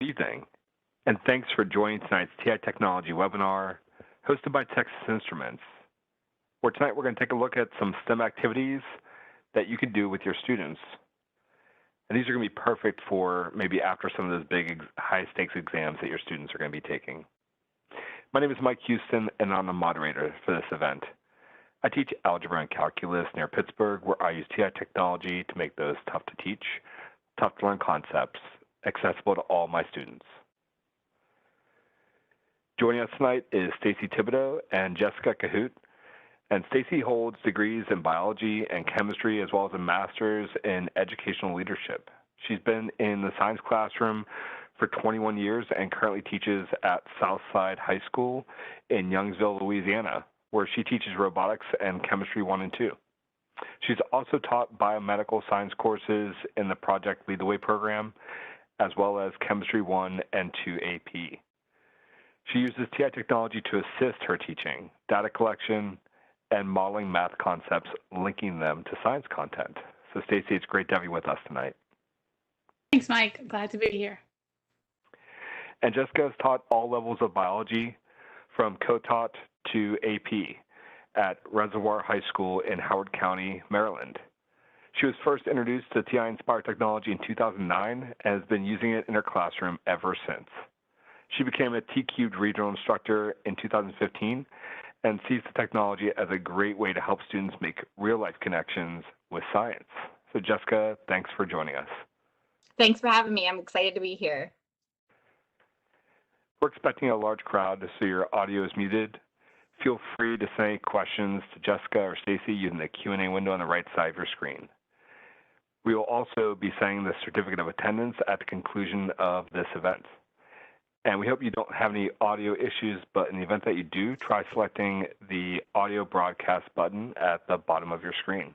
Evening, and thanks for joining tonight's TI Technology webinar hosted by Texas Instruments, where tonight we're going to take a look at some STEM activities that you can do with your students. And these are going to be perfect for maybe after some of those big high-stakes exams that your students are going to be taking. My name is Mike Houston, and I'm the moderator for this event. I teach algebra and calculus near Pittsburgh, where I use TI technology to make those tough to teach, tough to learn concepts accessible to all my students. Joining us tonight is Stacy Thibodeau and Jessica Cahoot. And Stacy holds degrees in biology and chemistry, as well as a master's in educational leadership. She's been in the science classroom for 21 years and currently teaches at Southside High School in Youngsville, Louisiana, where she teaches robotics and chemistry 1 and 2. She's also taught biomedical science courses in the Project Lead the Way program, as well as Chemistry 1 and 2 AP. She uses TI technology to assist her teaching, data collection, and modeling math concepts, linking them to science content. So Stacy, it's great to have you with us tonight. Thanks, Mike. Glad to be here. And Jessica has taught all levels of biology, from co-taught to AP at Reservoir High School in Howard County, Maryland. She was first introduced to TI-Nspire technology in 2009 and has been using it in her classroom ever since. She became a T-Cubed regional instructor in 2015 and sees the technology as a great way to help students make real-life connections with science. So Jessica, thanks for joining us. Thanks for having me. I'm excited to be here. We're expecting a large crowd, so your audio is muted. Feel free to send any questions to Jessica or Stacy using the Q&A window on the right side of your screen. We will also be sending the certificate of attendance at the conclusion of this event. And we hope you don't have any audio issues, but in the event that you do, try selecting the audio broadcast button at the bottom of your screen.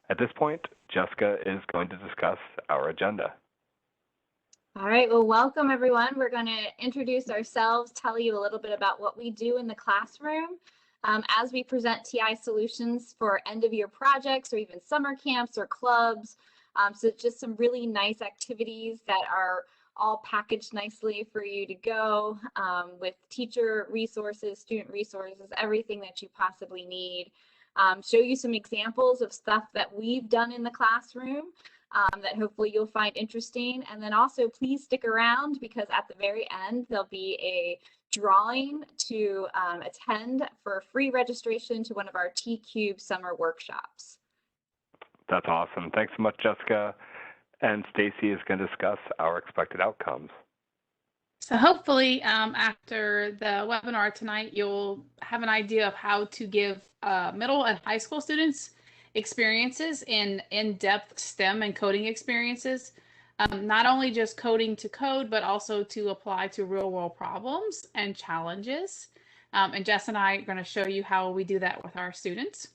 At this point, Jessica is going to discuss our agenda. All right, well, welcome everyone. We're going to introduce ourselves, tell you a little bit about what we do in the classroom as we present TI solutions for end-of-year projects or even summer camps or clubs. So just some really nice activities that are all packaged nicely for you to go with teacher resources, student resources, everything that you possibly need. Show you some examples of stuff that we've done in the classroom that hopefully you'll find interesting. And then also please stick around because at the very end, there'll be a drawing to attend for free registration to one of our T-Cube summer workshops. That's awesome. Thanks so much, Jessica. And Stacy is going to discuss our expected outcomes. So hopefully after the webinar tonight, you'll have an idea of how to give middle and high school students experiences in-depth STEM and coding experiences, not only just coding to code, but also to apply to real-world problems and challenges. And Jess and I are going to show you how we do that with our students.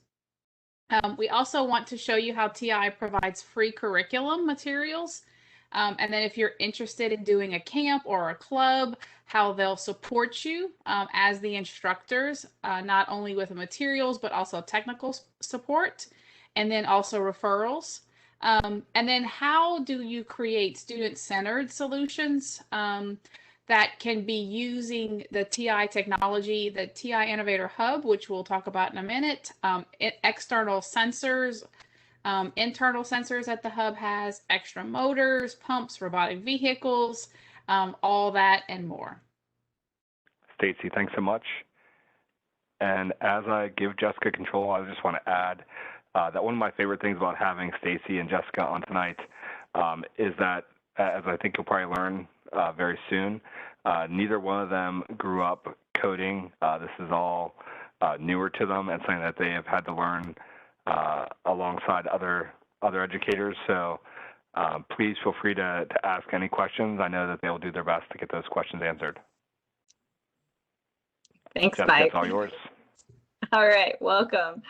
We also want to show you how TI provides free curriculum materials. And then if you're interested in doing a camp or a club, how they'll support you as the instructors, not only with the materials, but also technical support, and then also referrals. And then how do you create student-centered solutions that can be using the TI technology, the TI Innovator Hub, which we'll talk about in a minute, external sensors, internal sensors that the hub has, extra motors, pumps, robotic vehicles, all that and more. Stacy, thanks so much. And as I give Jessica control, I just want to add that one of my favorite things about having Stacy and Jessica on tonight is that, as I think you'll probably learn very soon, neither one of them grew up coding. This is all newer to them and something that they have had to learn alongside other educators. So please feel free to ask any questions. I know that they will do their best to get those questions answered. Thanks, Jessica, Mike. it's all yours. All right, welcome.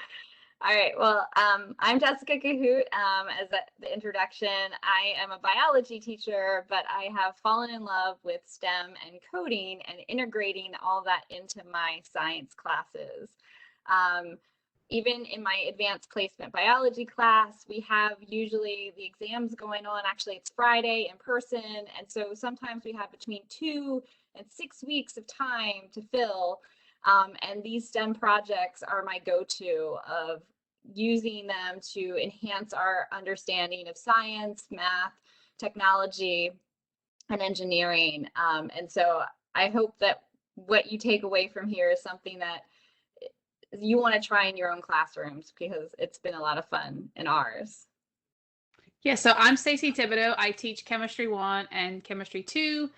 All right, well, I'm Jessica Cahoot. As the introduction, I am a biology teacher, but I have fallen in love with STEM and coding and integrating all that into my science classes. even in my advanced placement biology class, we have usually the exams going on. Actually, it's Friday in person. And so sometimes we have between 2 and 6 weeks of time to fill. And these STEM projects are my go-to of using them to enhance our understanding of science, math, technology, and engineering. And so I hope that what you take away from here is something that you want to try in your own classrooms, because it's been a lot of fun in ours. Yeah, so I'm Stacey Thibodeau. I teach Chemistry 1 and Chemistry 2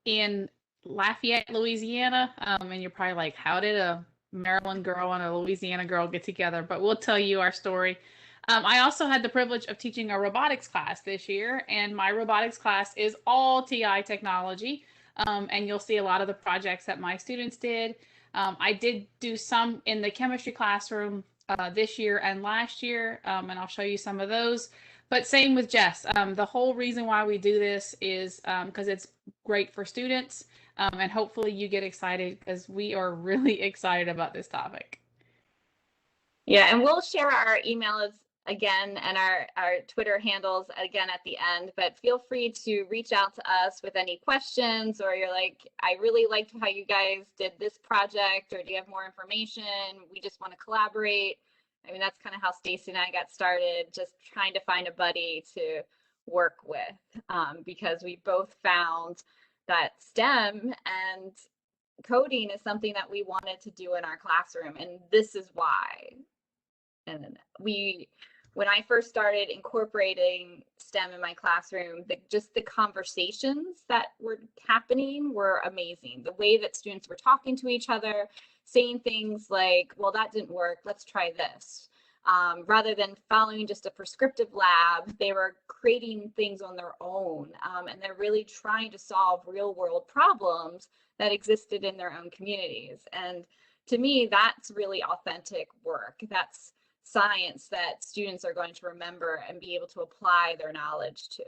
in Lafayette, Louisiana. And you're probably like, how did a Maryland girl and a Louisiana girl get together? But we'll tell you our story. I also had the privilege of teaching a robotics class this year, and my robotics class is all TI technology. And you'll see a lot of the projects that my students did. I did do some in the chemistry classroom this year and last year, and I'll show you some of those. But same with Jess. The whole reason why we do this is because it's great for students, and hopefully you get excited, because we are really excited about this topic. Yeah, and we'll share our emails again and our Twitter handles again at the end, but feel free to reach out to us with any questions, or you're like, I really liked how you guys did this project, or do you have more information? We just want to collaborate. I mean, that's kind of how Stacey and I got started, just trying to find a buddy to work with, because we both found that STEM and coding is something that we wanted to do in our classroom, and this is why. And when I first started incorporating STEM in my classroom, just the conversations that were happening were amazing. The way that students were talking to each other, saying things like, well, that didn't work, let's try this. Rather than following just a prescriptive lab, they were creating things on their own. And they're really trying to solve real world problems that existed in their own communities. And to me, that's really authentic work. That's science that students are going to remember and be able to apply their knowledge to.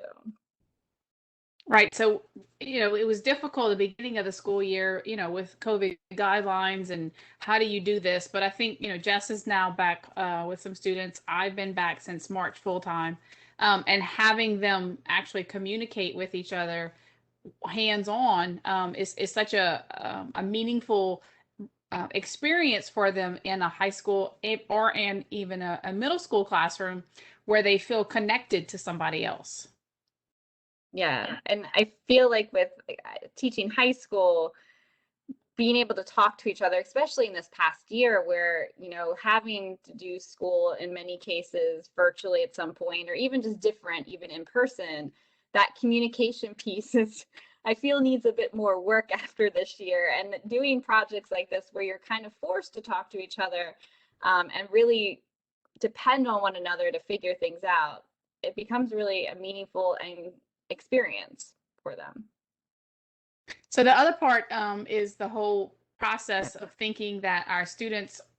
Right. So, it was difficult at the beginning of the school year, with COVID guidelines and how do you do this? But I think, Jess is now back with some students. I've been back since March full time, and having them actually communicate with each other hands-on is such a meaningful experience for them in a high school or in even a middle school classroom where they feel connected to somebody else. Yeah, and I feel like with teaching high school, being able to talk to each other, especially in this past year where, having to do school in many cases virtually at some point, or even just different, even in person, that communication piece I feel needs a bit more work after this year. And doing projects like this where you're kind of forced to talk to each other and really depend on one another to figure things out, it becomes really a meaningful and experience for them. So the other part is the whole process of thinking that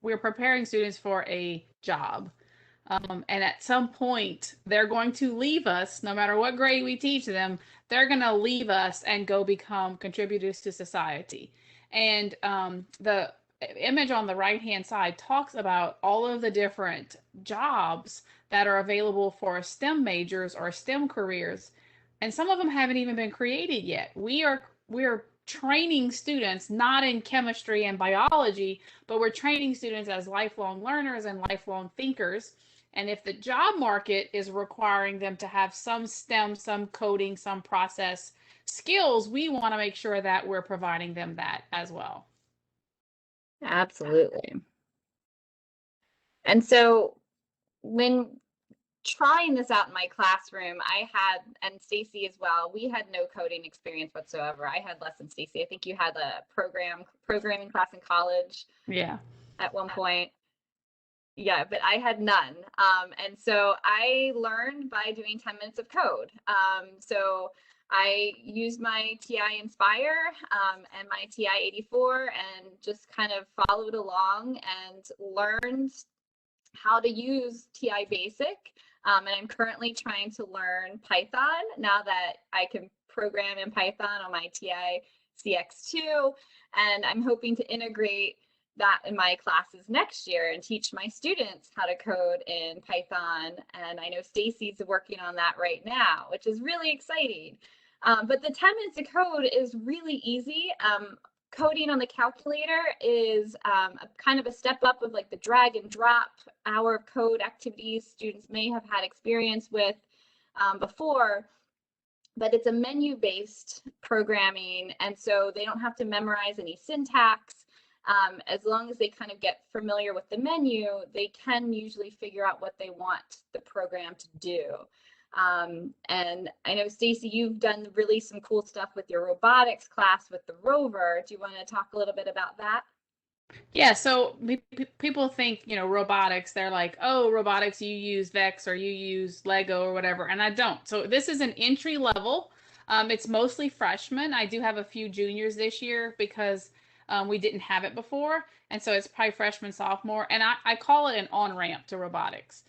we're preparing students for a job. And at some point, they're going to leave us, no matter what grade we teach them, they're going to leave us and go become contributors to society. And the image on the right-hand side talks about all of the different jobs that are available for STEM majors or STEM careers. And some of them haven't even been created yet. We're training students not in chemistry and biology, but we're training students as lifelong learners and lifelong thinkers. And if the job market is requiring them to have some STEM, some coding, some process skills, we want to make sure that we're providing them that as well. Absolutely. And so when trying this out in my classroom, and Stacey as well, we had no coding experience whatsoever. I had less than Stacey. I think you had a programming class in college. Yeah. At one point. Yeah, but I had none. And so I learned by doing 10 minutes of code. So I used my TI-Nspire and my TI-84 and just kind of followed along and learned how to use TI Basic. And I'm currently trying to learn Python now that I can program in Python on my TI CX2. And I'm hoping to integrate that in my classes next year and teach my students how to code in Python. And I know Stacy's working on that right now, which is really exciting. But the 10 minutes of code is really easy. Coding on the calculator is a kind of a step up of like the drag and drop hour of code activities students may have had experience with before, but it's a menu-based programming, and so they don't have to memorize any syntax. As long as they kind of get familiar with the menu, they can usually figure out what they want the program to do. And I know, Stacy, you've done really some cool stuff with your robotics class with the rover. Do you want to talk a little bit about that? Yeah, so people think, robotics, they're like, oh, robotics, you use Vex or you use Lego or whatever, and I don't. So this is an entry level. It's mostly freshmen. I do have a few juniors this year because we didn't have it before, and so it's probably freshman, sophomore, and I call it an on-ramp to robotics.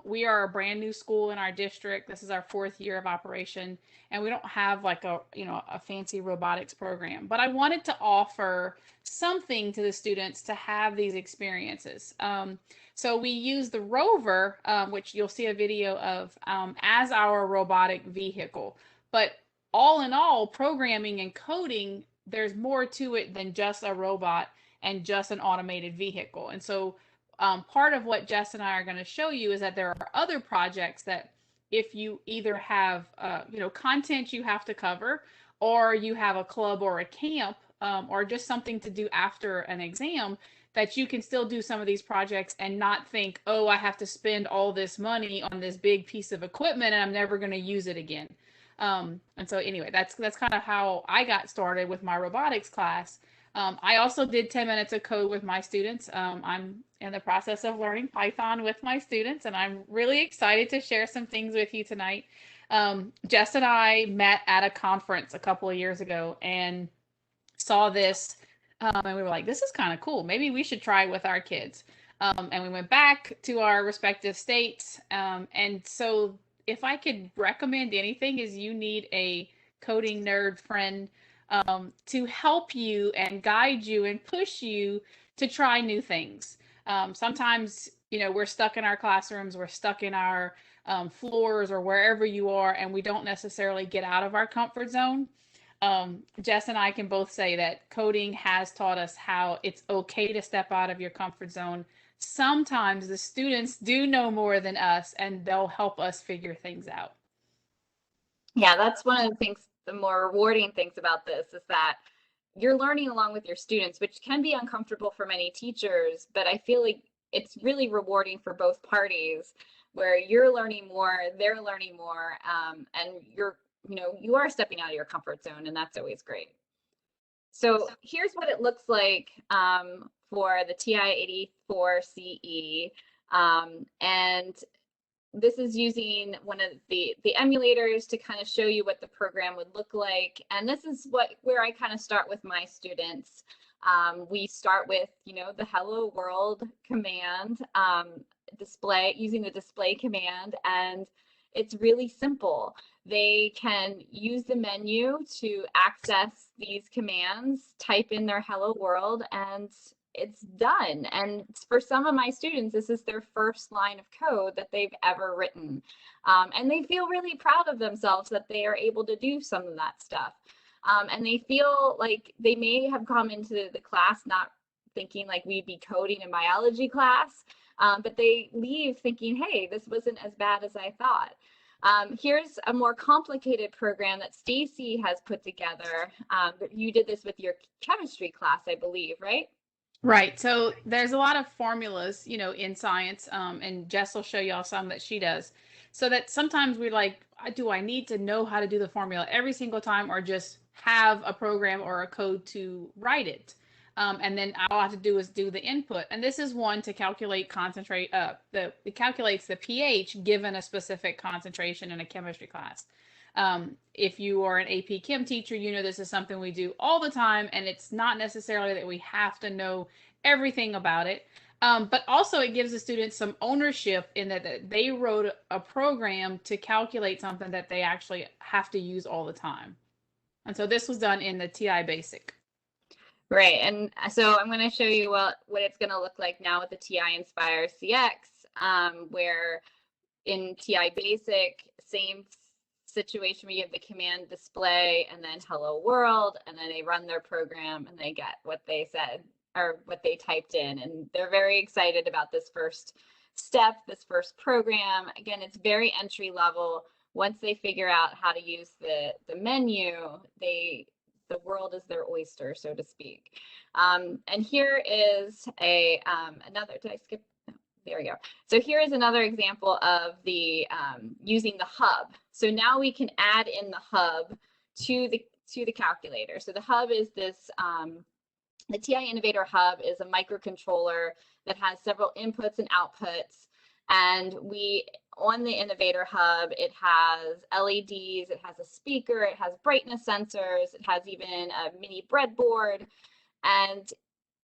We are a brand new school in our district. This is our 4th year of operation, and we don't have like a fancy robotics program. But I wanted to offer something to the students to have these experiences. So we use the rover, which you'll see a video of, as our robotic vehicle. But all in all, programming and coding, there's more to it than just a robot and just an automated vehicle. And so part of what Jess and I are going to show you is that there are other projects that if you either have, content you have to cover, or you have a club or a camp, or just something to do after an exam, that you can still do some of these projects and not think, oh, I have to spend all this money on this big piece of equipment and I'm never going to use it again. And so anyway, that's kind of how I got started with my robotics class. I also did 10 minutes of code with my students. I'm in the process of learning Python with my students, and I'm really excited to share some things with you tonight. Jess and I met at a conference a couple of years ago and saw this, and we were like, this is kind of cool. Maybe we should try it with our kids. And we went back to our respective states. And so if I could recommend anything, is you need a coding nerd friend to help you and guide you and push you to try new things. Sometimes, we're stuck in our classrooms, we're stuck in our floors or wherever you are, and we don't necessarily get out of our comfort zone. Jess and I can both say that coding has taught us how it's okay to step out of your comfort zone. Sometimes the students do know more than us, and they'll help us figure things out. Yeah, that's one of the things, the more rewarding things about this is that you're learning along with your students, which can be uncomfortable for many teachers, but I feel like it's really rewarding for both parties, where you're learning more, they're learning more, and you are stepping out of your comfort zone, and that's always great. So here's what it looks like for the TI-84 CE, and this is using one of the emulators to kind of show you what the program would look like. And this is where I kind of start with my students. We start with, the hello world command, using the display command, and it's really simple. They can use the menu to access these commands, type in their hello world, and it's done. And for some of my students, this is their first line of code that they've ever written. And they feel really proud of themselves that they are able to do some of that stuff. And they feel like they may have come into the class not thinking like we'd be coding in biology class, but they leave thinking, hey, this wasn't as bad as I thought. Here's a more complicated program that Stacy has put together. You did this with your chemistry class, I believe, right? Right. So there's a lot of formulas, in science, and Jess will show y'all some that she does. So that sometimes we're like, do I need to know how to do the formula every single time, or just have a program or a code to write it? And then all I have to do is do the input. And this is one to calculate it calculates the pH given a specific concentration in a chemistry class. If you are an AP Chem teacher, this is something we do all the time, and it's not necessarily that we have to know everything about it. But also it gives the students some ownership in that they wrote a program to calculate something that they actually have to use all the time. And so this was done in the TI Basic. Right, and so I'm going to show you what it's going to look like now with the TI-Nspire CX, where in TI Basic, same situation, we have the command display and then hello world, and then they run their program and they get what they said or what they typed in. And they're very excited about this first step, this first program. Again, it's very entry level. Once they figure out how to use the menu, the world is their oyster, so to speak. And here is another, did I skip? There we go. So here is another example of the using the hub. So now we can add in the hub to the calculator. So the hub is this, the TI Innovator Hub is a microcontroller that has several inputs and outputs. And on the Innovator Hub, it has LEDs, it has a speaker, it has brightness sensors, it has even a mini breadboard. And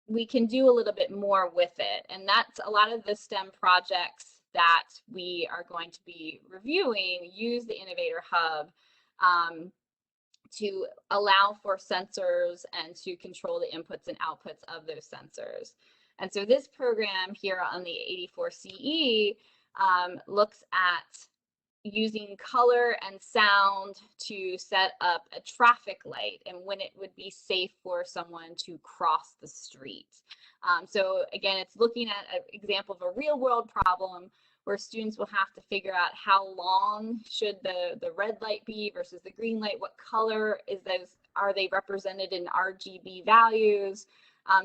we can do a little bit more with it. And that's a lot of the STEM projects that we are going to be reviewing use the Innovator Hub to allow for sensors and to control the inputs and outputs of those sensors. And so this program here on the 84CE looks at using color and sound to set up a traffic light and when it would be safe for someone to cross the street. So again, it's looking at an example of a real world problem where students will have to figure out how long should the red light be versus the green light, what color is those, are they represented in RGB values?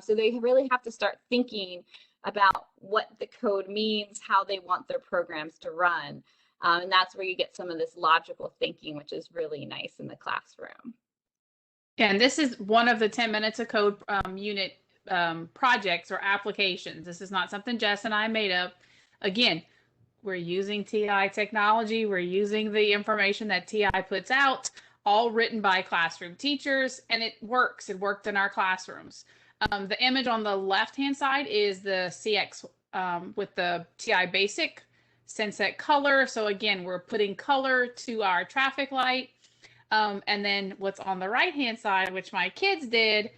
So they really have to start thinking about what the code means, how they want their programs to run. And that's where you get some of this logical thinking, which is really nice in the classroom. And this is one of the 10 minutes of code unit projects or applications. This is not something Jess and I made up. Again, we're using TI technology. We're using the information that TI puts out, all written by classroom teachers, and it works. It worked in our classrooms. The image on the left-hand side is the CX with the TI Basic Senset color. So again, we're putting color to our traffic light. And then what's on the right-hand side, which my kids did,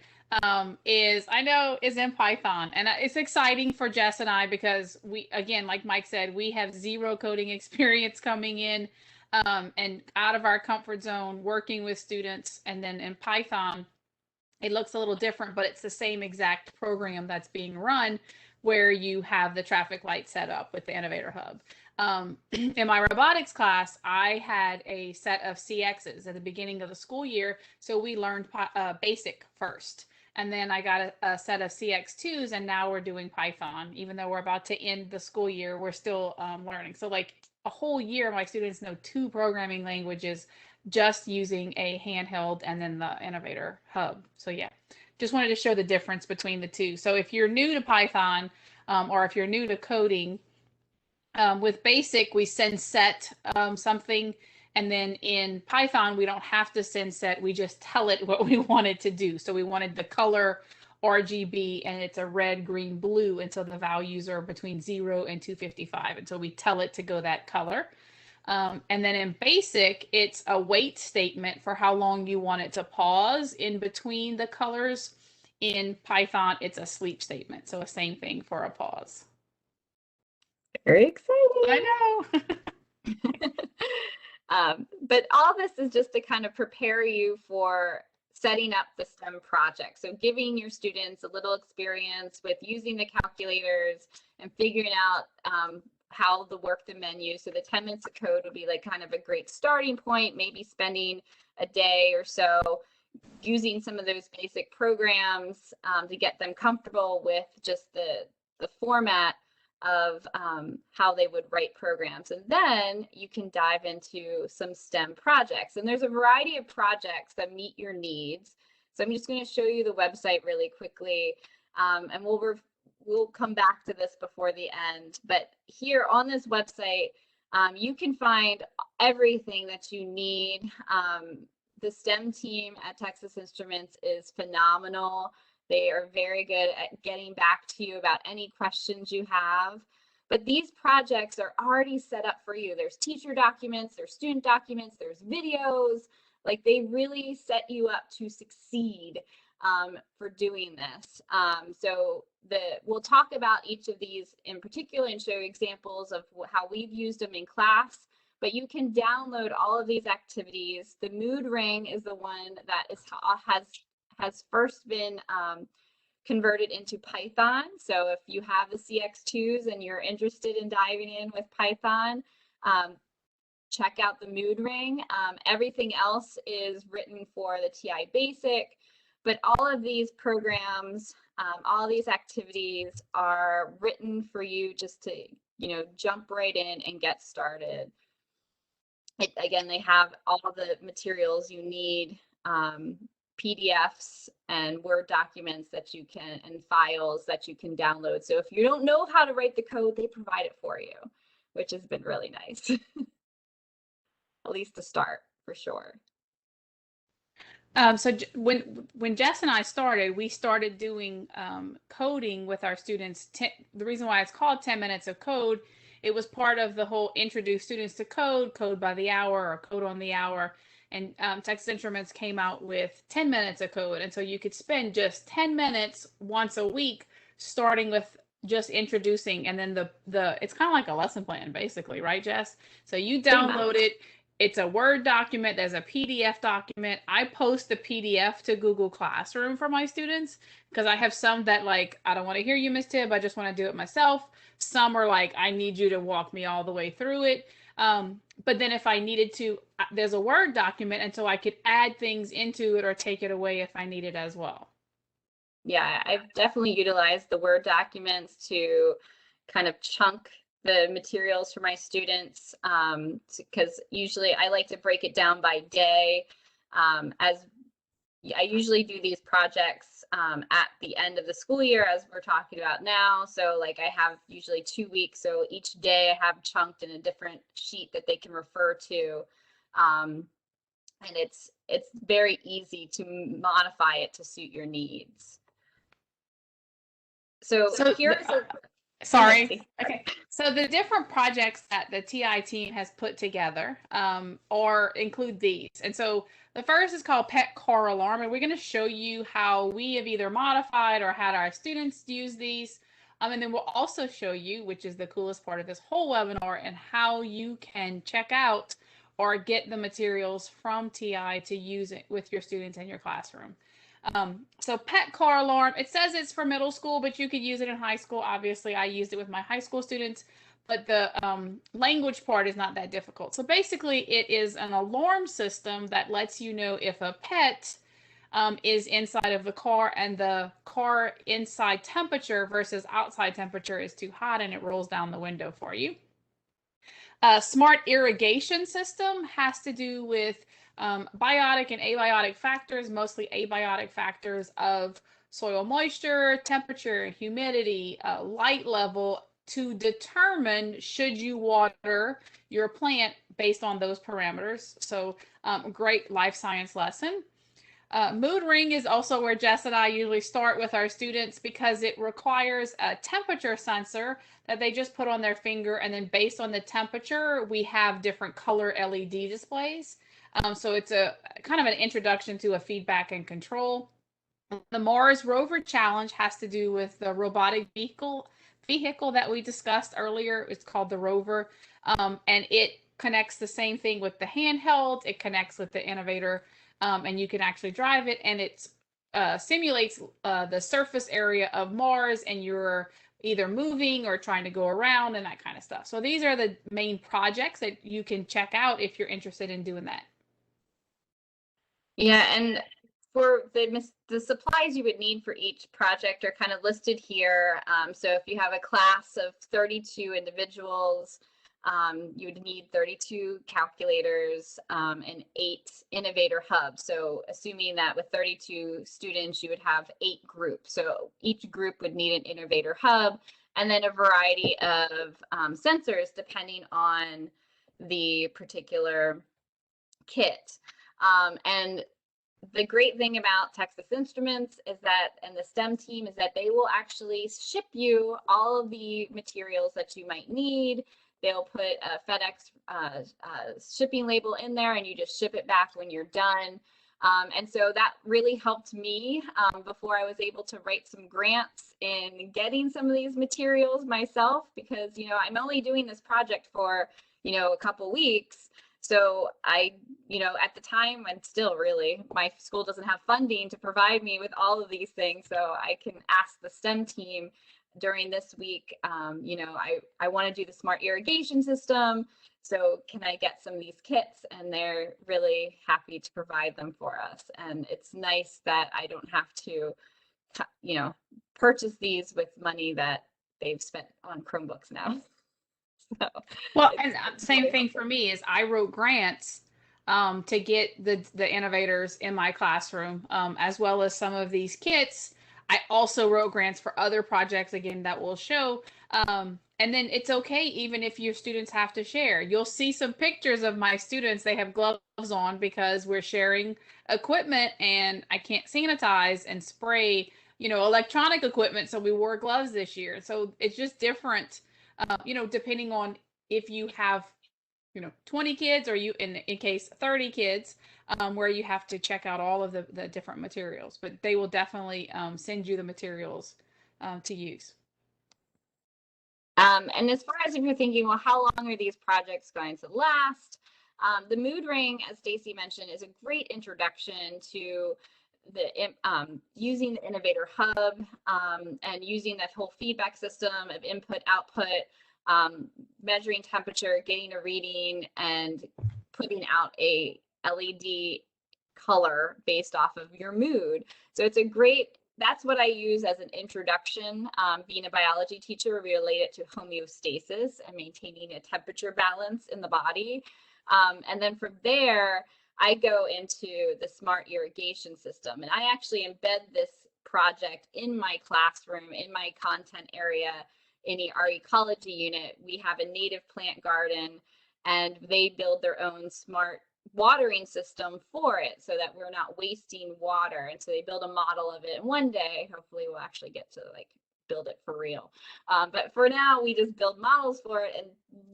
is in Python. And it's exciting for Jess and I because we, again, like Mike said, we have zero coding experience coming in and out of our comfort zone, working with students. And then in Python, it looks a little different, but it's the same exact program that's being run where you have the traffic light set up with the Innovator Hub. In my robotics class, I had a set of CXs at the beginning of the school year. So we learned basic first. And then I got a set of CX2s, and now we're doing Python. Even though we're about to end the school year, we're still learning. So like a whole year, my students know 2 programming languages just using a handheld and then the Innovator Hub. So yeah, just wanted to show the difference between the two. So if you're new to Python or if you're new to coding, with basic, we send set something, and then in Python, we don't have to send set. We just tell it what we want it to do. So we wanted the color RGB, and it's a red, green, blue until the values are between 0 and 255 until we tell it to go that color. And then in basic, it's a wait statement for how long you want it to pause in between the colors. In Python, it's a sleep statement. So the same thing for a pause. Very exciting. I know. But all this is just to kind of prepare you for setting up the STEM project. So giving your students a little experience with using the calculators and figuring out how to work the menu. So the 10 minutes of code would be like kind of a great starting point, maybe spending a day or so using some of those basic programs to get them comfortable with just the format of how they would write programs. And then you can dive into some STEM projects. And there's a variety of projects that meet your needs. So I'm just going to show you the website really quickly, and we'll come back to this before the end. But here on this website, you can find everything that you need. The STEM team at Texas Instruments is phenomenal. They are very good at getting back to you about any questions you have. But these projects are already set up for you. There's teacher documents, there's student documents, there's videos. Like they really set you up to succeed for doing this. So we'll talk about each of these in particular and show examples of how we've used them in class, but you can download all of these activities. The mood ring is the one that has first been converted into Python. So if you have the CX2s and you're interested in diving in with Python, check out the mood ring. Everything else is written for the TI Basic, but all of these programs, all these activities are written for you just to, jump right in and get started. Again, they have all the materials you need, PDFs and Word documents that you can, and files that you can download. So if you don't know how to write the code, they provide it for you, which has been really nice. At least to start, for sure. So when Jess and I started, we started doing coding with our students. The reason why it's called 10 minutes of code, it was part of the whole introduce students to code by the hour or code on the hour. And Texas Instruments came out with 10 minutes of code. And so you could spend just 10 minutes once a week, starting with just introducing, and then it's kind of like a lesson plan, basically, right, Jess? So you download it. It's a Word document. There's a PDF document. I post the PDF to Google Classroom for my students because I have some that like, I don't want to hear you, Miss Tibb. I just want to do it myself. Some are like, I need you to walk me all the way through it. But then if I needed to, there's a Word document, and so I could add things into it or take it away if I needed as well. Yeah, I've definitely utilized the Word documents to kind of chunk the materials for my students, because usually I like to break it down by day. As I usually do these projects at the end of the school year, as we're talking about now. So like I have usually 2 weeks. So each day I have chunked in a different sheet that they can refer to. And it's very easy to modify it to suit your needs. So here's Sorry. Okay. So the different projects that the TI team has put together or include these. And so the first is called Pet Car Alarm, and we're going to show you how we have either modified or had our students use these. And then we'll also show you, which is the coolest part of this whole webinar, and how you can check out or get the materials from TI to use it with your students in your classroom. So Pet Car Alarm, it says it's for middle school, but you could use it in high school. Obviously, I used it with my high school students, but the language part is not that difficult. So basically, it is an alarm system that lets you know if a pet is inside of the car and the car inside temperature versus outside temperature is too hot, and it rolls down the window for you. Smart irrigation system has to do with biotic and abiotic factors, mostly abiotic factors of soil moisture, temperature, humidity, light level, to determine should you water your plant based on those parameters. So great life science lesson. Mood ring is also where Jess and I usually start with our students because it requires a temperature sensor that they just put on their finger, and then based on the temperature, we have different color LED displays. So it's a kind of an introduction to a feedback and control. The Mars Rover Challenge has to do with the robotic vehicle that we discussed earlier. It's called the Rover, and it connects the same thing with the handheld. It connects with the Innovator. And you can actually drive it, and it simulates the surface area of Mars, and you're either moving or trying to go around and that kind of stuff. So these are the main projects that you can check out if you're interested in doing that. Yeah, and for the supplies you would need for each project are kind of listed here. So if you have a class of 32 individuals, you would need 32 calculators and 8 innovator hubs. So assuming that with 32 students, you would have 8 groups. So each group would need an innovator hub, and then a variety of sensors depending on the particular kit. And the great thing about Texas Instruments is that, and the STEM team, is that they will actually ship you all of the materials that you might need. They'll put a FedEx shipping label in there, and you just ship it back when you're done. And so that really helped me before I was able to write some grants in getting some of these materials myself, because, you know, I'm only doing this project for, you know, a couple weeks. So I, you know, at the time, and still really, my school doesn't have funding to provide me with all of these things. So I can ask the STEM team during this week, you know, I want to do the smart irrigation system. So can I get some of these kits? And they're really happy to provide them for us. And it's nice that I don't have to, you know, purchase these with money that they've spent on Chromebooks now. So, well, and same thing for me is I wrote grants to get the innovators in my classroom, as well as some of these kits. I also wrote grants for other projects, again, that will show. And then it's okay, even if your students have to share. You'll see some pictures of my students. They have gloves on because we're sharing equipment and I can't sanitize and spray, you know, electronic equipment. So we wore gloves this year. So it's just different, you know, depending on if you have, you know, 20 kids or you in case 30 kids, where you have to check out all of the different materials, but they will definitely send you the materials to use. And as far as if you're thinking, well, how long are these projects going to last? The mood ring, as Stacy mentioned, is a great introduction to the using the Innovator Hub and using that whole feedback system of input, output, measuring temperature, getting a reading, and putting out a LED color based off of your mood. So it's a great, that's what I use as an introduction. Being a biology teacher, we relate it to homeostasis and maintaining a temperature balance in the body. And then from there, I go into the smart irrigation system. And I actually embed this project in my classroom, in my content area, in our ecology unit. We have a native plant garden, and they build their own smart watering system for it so that we're not wasting water. And so they build a model of it. And one day, hopefully we'll actually get to like build it for real. But for now, we just build models for it and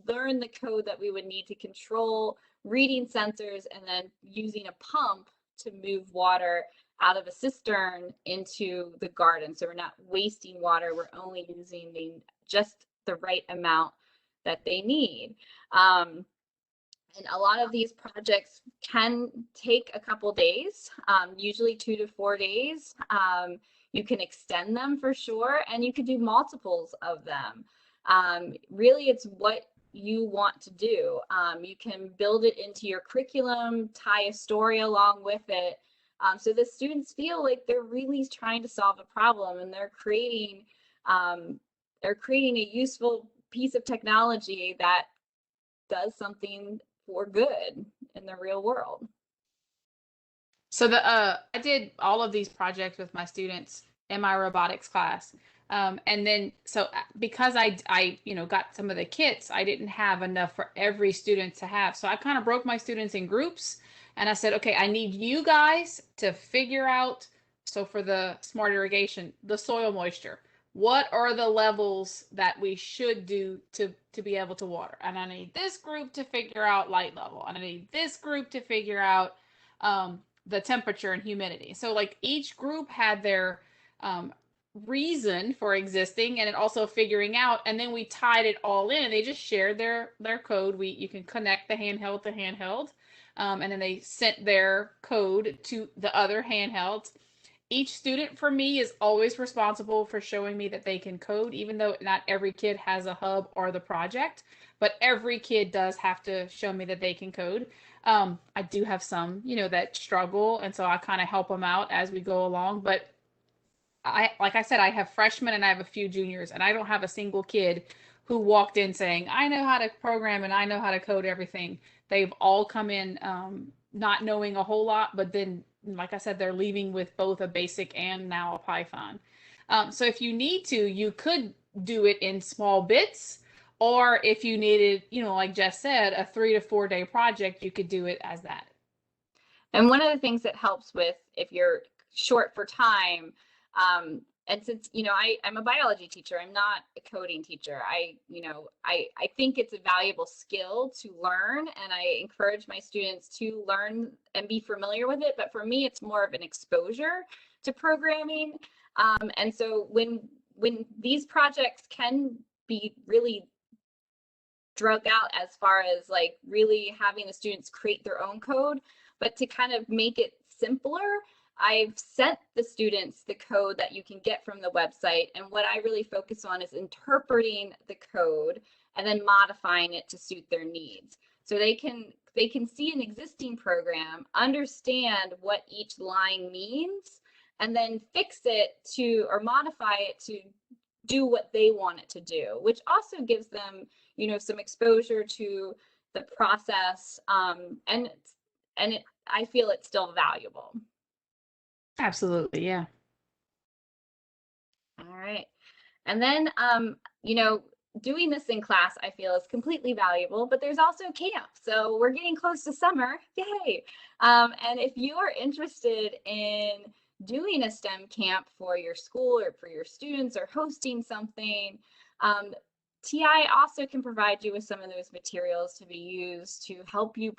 learn the code that we would need to control reading sensors and then using a pump to move water out of a cistern into the garden. So we're not wasting water. We're only using just the right amount that they need. And a lot of these projects can take a couple days, usually 2 to 4 days. You can extend them for sure, and you could do multiples of them. Really, it's what you want to do. You can build it into your curriculum, tie a story along with it. So the students feel like they're really trying to solve a problem, and they're creating a useful piece of technology that does something for good in the real world. So I did all of these projects with my students in my robotics class. And then, so because I, you know, got some of the kits, I didn't have enough for every student to have. So I kind of broke my students in groups and I said, okay, I need you guys to figure out, so for the smart irrigation, the soil moisture, what are the levels that we should do to be able to water? And I need this group to figure out light level. And I need this group to figure out the temperature and humidity. So like each group had their reason for existing and it also figuring out, and then we tied it all in and they just shared their code. You can connect the handheld to handheld, and then they sent their code to the other handhelds. Each student for me is always responsible for showing me that they can code, even though not every kid has a hub or the project, but every kid does have to show me that they can code. I do have some, you know, that struggle, and so I kind of help them out as we go along. But like I said, I have freshmen and I have a few juniors, and I don't have a single kid who walked in saying, I know how to program and I know how to code everything. They've all come in not knowing a whole lot, but then, like I said, they're leaving with both a basic and now a Python. So if you need to, you could do it in small bits, or if you needed, you know, like Jess said, a 3 to 4 day project, you could do it as that. And one of the things that helps with, if you're short for time, and since, I'm a biology teacher, I'm not a coding teacher. I think it's a valuable skill to learn, and I encourage my students to learn and be familiar with it. But for me, it's more of an exposure to programming. And so when these projects can be really drug out as far as like really having the students create their own code, but to kind of make it simpler, I've sent the students the code that you can get from the website. And what I really focus on is interpreting the code and then modifying it to suit their needs. So they can see an existing program, understand what each line means, and then fix it to, or modify it to do what they want it to do, which also gives them, some exposure to the process. I feel it's still valuable. Absolutely. Yeah. All right. And then, doing this in class, I feel is completely valuable, but there's also camp. So we're getting close to summer. Yay. And if you are interested in doing a STEM camp for your school or for your students or hosting something, TI also can provide you with some of those materials to be used to help you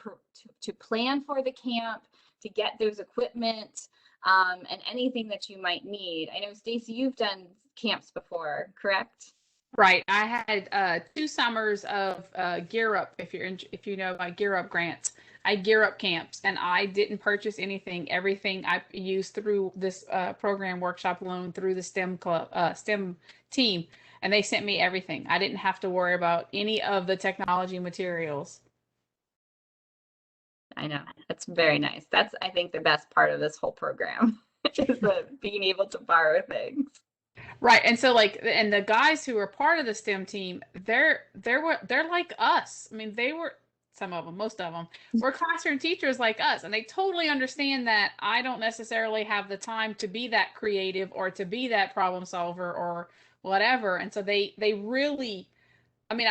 to plan for the camp, to get those equipment, and anything that you might need. I know, Stacy, you've done camps before, correct? Right. I had 2 summers of Gear Up. If you know my Gear Up grants, I Gear Up camps, and I didn't purchase anything. Everything I used through this program workshop loan through the STEM club, STEM team, and they sent me everything. I didn't have to worry about any of the technology materials. I know, that's very nice. That's, I think, the best part of this whole program is being able to borrow things. Right. And so and the guys who are part of the STEM team, they're like us. I mean, some of them, most of them were classroom teachers like us, and they totally understand that I don't necessarily have the time to be that creative or to be that problem solver or whatever. And so they really, I mean,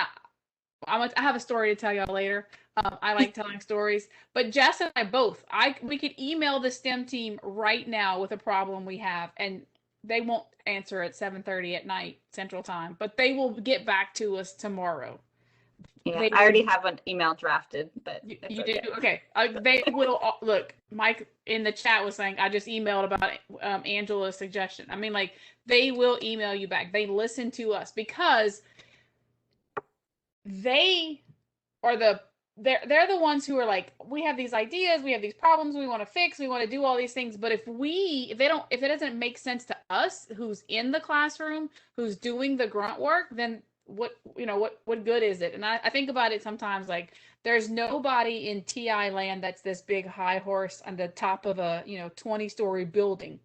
I have a story to tell y'all later. I like telling stories, but Jess and I both, we could email the STEM team right now with a problem we have, and they won't answer at 7:30 at night Central Time, but they will get back to us tomorrow. Yeah, I already have an email drafted, but you do? Okay. They will look. Mike in the chat was saying I just emailed about Angela's suggestion. I mean, like, they will email you back. They listen to us because they are they're the ones who are like, we have these ideas, we have these problems we want to fix, we want to do all these things, but if it doesn't make sense to us who's in the classroom, who's doing the grunt work, then what good is it? And I think about it sometimes, like, there's nobody in TI land that's this big high horse on the top of a 20-story building.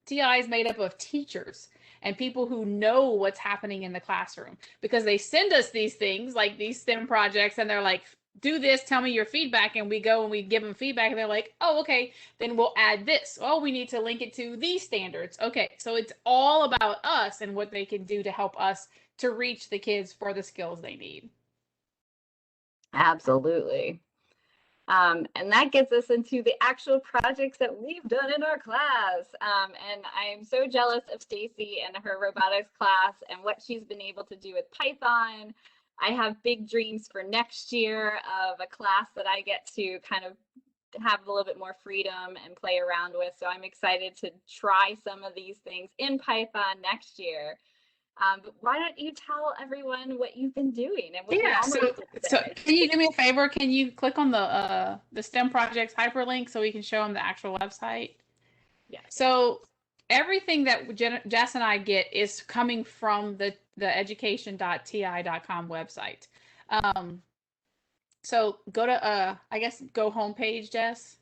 TI is made up of teachers and people who know what's happening in the classroom, because they send us these things like these STEM projects, and they're like, do this, tell me your feedback, and we go and we give them feedback, and they're like, oh, okay, then we'll add this. Oh, we need to link it to these standards. Okay, so it's all about us and what they can do to help us to reach the kids for the skills they need. Absolutely. And that gets us into the actual projects that we've done in our class. And I'm so jealous of Stacy and her robotics class and what she's been able to do with Python. I have big dreams for next year of a class that I get to kind of have a little bit more freedom and play around with. So I'm excited to try some of these things in Python next year. But why don't you tell everyone what you've been doing and what so can you do me a favor? Can you click on the STEM projects hyperlink so we can show them the actual website? Yeah. So everything that Jess and I get is coming from the education.ti.com website. So go to go homepage, Jess.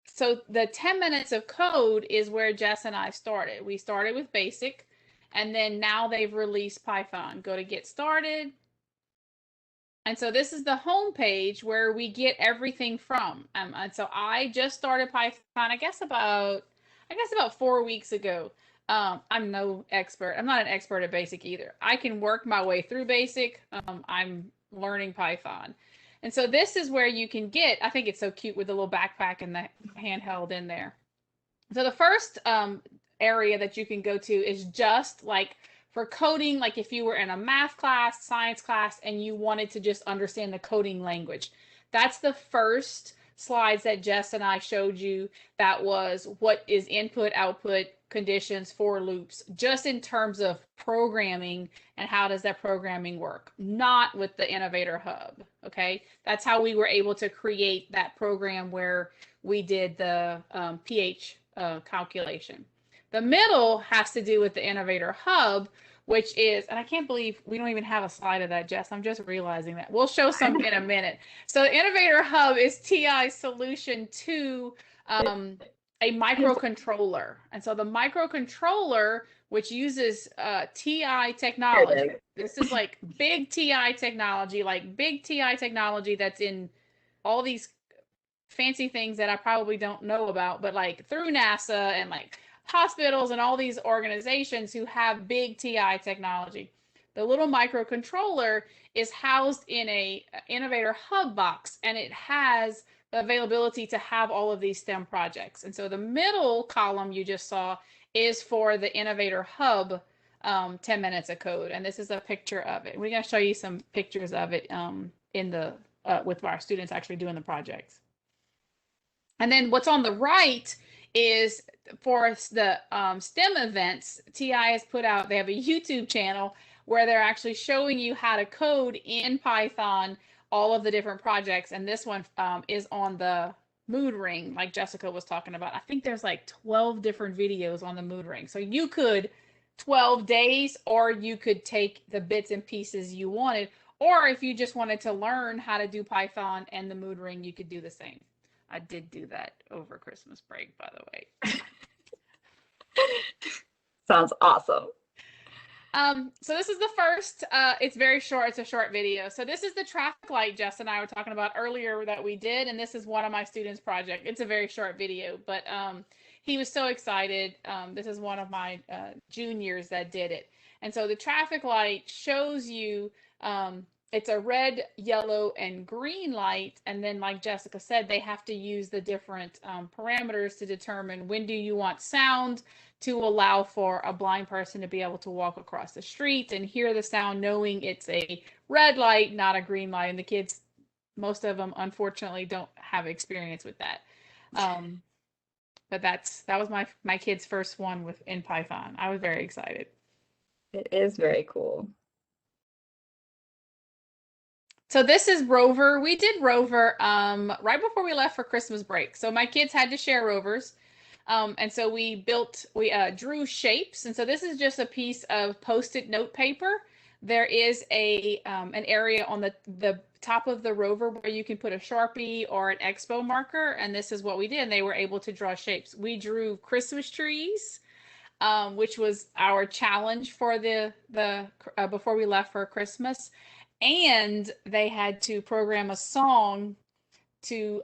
So the 10 minutes of code is where Jess and I started. We started with basic, and then now they've released Python. Go to get started. And so this is the home page where we get everything from. And so I just started Python, I guess about 4 weeks ago. I'm no expert. I'm not an expert at basic either. I can work my way through basic. I'm learning Python. And so this is where you can get, I think it's so cute with the little backpack and the handheld in there. So the first area that you can go to is just like for coding, like if you were in a math class, science class, and you wanted to just understand the coding language. That's the first slides that Jess and I showed you. That was what is input, output, conditions, for loops, just in terms of programming and how does that programming work, not with the Innovator Hub. Okay, that's how we were able to create that program where we did the pH calculation. The middle has to do with the Innovator Hub, which is, and I can't believe we don't even have a slide of that, Jess. I'm just realizing that. We'll show some in a minute. So the Innovator Hub is TI's solution to a microcontroller. And so the microcontroller, which uses TI technology, this is like big TI technology, that's in all these fancy things that I probably don't know about, but like through NASA and like hospitals and all these organizations who have big TI technology. The little microcontroller is housed in a Innovator Hub box, and it has the availability to have all of these STEM projects. And so the middle column you just saw is for the Innovator Hub 10 minutes of code. And this is a picture of it. We're going to show you some pictures of it in the with our students actually doing the projects. And then what's on the right is for the STEM events. TI has put out, they have a YouTube channel where they're actually showing you how to code in Python all of the different projects. And this one is on the mood ring, like Jessica was talking about. I think there's like 12 different videos on the mood ring. So you could 12 days, or you could take the bits and pieces you wanted. Or if you just wanted to learn how to do Python and the mood ring, you could do the same. I did do that over Christmas break, by the way. Sounds awesome. So this is the first, it's very short. It's a short video. So this is the traffic light Jess and I were talking about earlier that we did. And this is one of my students' project. It's a very short video, but he was so excited. This is one of my juniors that did it. And so the traffic light shows you, it's a red, yellow, and green light. And then like Jessica said, they have to use the different parameters to determine when do you want sound to allow for a blind person to be able to walk across the street and hear the sound, knowing it's a red light, not a green light. And the kids, most of them, unfortunately, don't have experience with that. But that was my kid's first one in Python. I was very excited. It is very cool. So this is Rover. We did Rover right before we left for Christmas break. So my kids had to share Rovers. And so we drew shapes. And so this is just a piece of Post-it note paper. There is an area on the top of the Rover where you can put a Sharpie or an Expo marker. And this is what we did. And they were able to draw shapes. We drew Christmas trees, which was our challenge for before we left for Christmas. And they had to program a song to